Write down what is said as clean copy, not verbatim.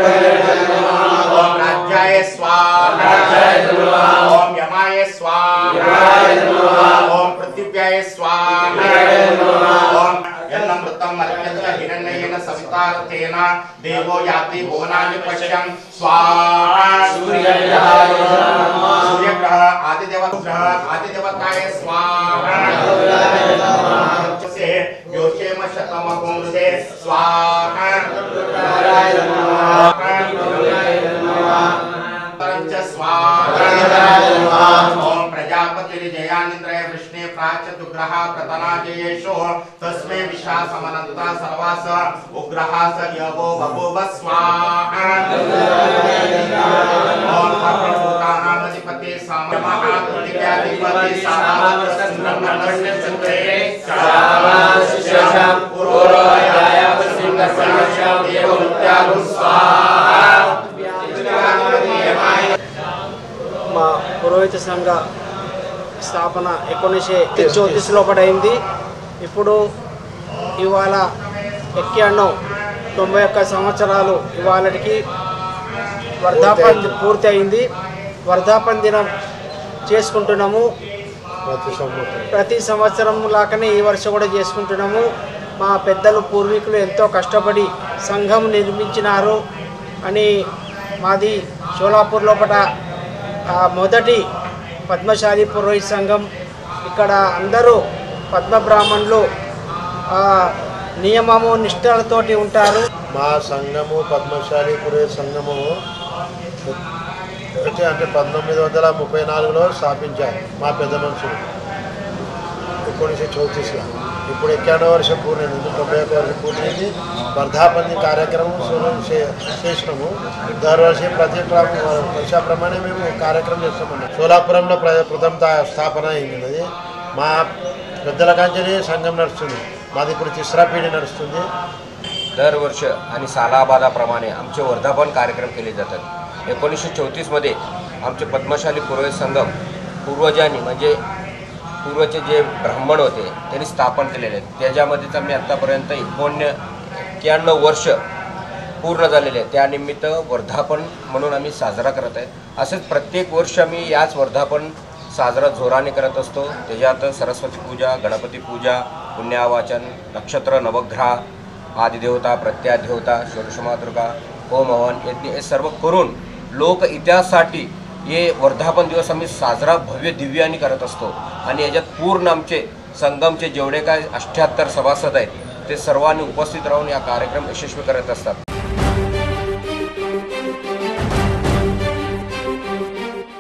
ओम राज्याय स्वाहा ओम यमाय स्वाहा ओम पृथिव्याय स्वाहा ओम यन्नमृतं मर्त्यन्त हिरण्येन सवितार्थेन देवो याति भुवनानि पश्यन् स्वाहा सूर्यग्रह आदिदेवताय स्वाहा से योषेम शतमगुंसे स्वाहा ओम प्रजापतिर्जयानिन्द्राय वृष्णे प्राच्युग्रह प्रतनाजयेषु तस्मै विशासमनन्ता सर्वास उग्रः स यवो बभूव स्वाहा ओम सर्वभूतानामधिपति सामहात्रिव्याधिपति सामावतसुन्दरमनस्यचन्द्रे शामाशिषां पुरोराय वसिंहसहस्रं देवमुत्यागु स्वाहा మా పురోహిత సంఘ స్థాపన 1934 లోపల అయింది. ఇప్పుడు ఇవాళ 91 సంవత్సరాలు ఇవాళకి వర్ధాపన పూర్తి అయింది. వర్ధాపన దినం చేసుకుంటున్నాము. ప్రతి సంవత్సరం లాగానే ఈ వర్షం కూడా చేసుకుంటున్నాము. మా పెద్దలు పూర్వీకులు ఎంతో కష్టపడి సంఘం నిర్మించినారు అని మాది షోలాపూర్ లోపల మొదటి పద్మశాలి పురోహిత సంఘం. ఇక్కడ అందరూ పద్మ బ్రాహ్మణులు నియమము నిష్ఠలతోటి ఉంటారు. మా సంఘము పద్మశాలి పురోహిత సంఘము అంటే 1934లో స్థాపించారు మా పెద్ద మనుషులు 1934లో. ఇప్పుడు 91 వర్షం పూర్ణైంది, 91 వర్షం పూర్ణైంది. వర్ధాపంది కార్యక్రమం చేసినాము. దర్వర్షి ప్రతి వర్షాప్రమాణే మేము కార్యక్రమం చేస్తామన్నాం. సోలాపురంలో ప్రథమ స్థాపన అయింది. మా పెద్దల కాంచెని సంఘం నడుస్తుంది. మాది ఇప్పుడు तिसरा पिढी नడుస్తుంది. दरवर्ष आणि सालाबादाप्रमाणे आमचे वर्धापन कार्यक्रम केले जातात. 1934 मध्ये आमचे पद्मशाली पुरोहित संगम पूर्वजांनी म्हणजे पूर्वचे जे ब्राह्मण होते त्यांनी स्थापन केलेले आहेत. त्याच्यामध्येच आम्ही आत्तापर्यंत 91 वर्ष पूर्ण झालेले आहे. त्यानिमित्त वर्धापन म्हणून आम्ही साजरा करत आहे. असेच प्रत्येक वर्ष आम्ही याच वर्धापन साजरा जोराने करत असतो. त्याच्यात सरस्वती पूजा, गणपती पूजा, पुण्यावाचन, नक्षत्र, नवग्रह, आदिदेवता, प्रत्यादेवता, षोडशमातृका, होम हवन यज्ञ हे सर्व करून लोक इतिहासासाठी हे वर्धापन दिवस आम्ही साजरा भव्य दिव्याने करत असतो. आणि याच्यात पूर्ण आमचे संगमचे जेवढे काय 78 सभासद आहेत ते सर्वांनी उपस्थित राहून या कार्यक्रम यशस्वी करत असतात.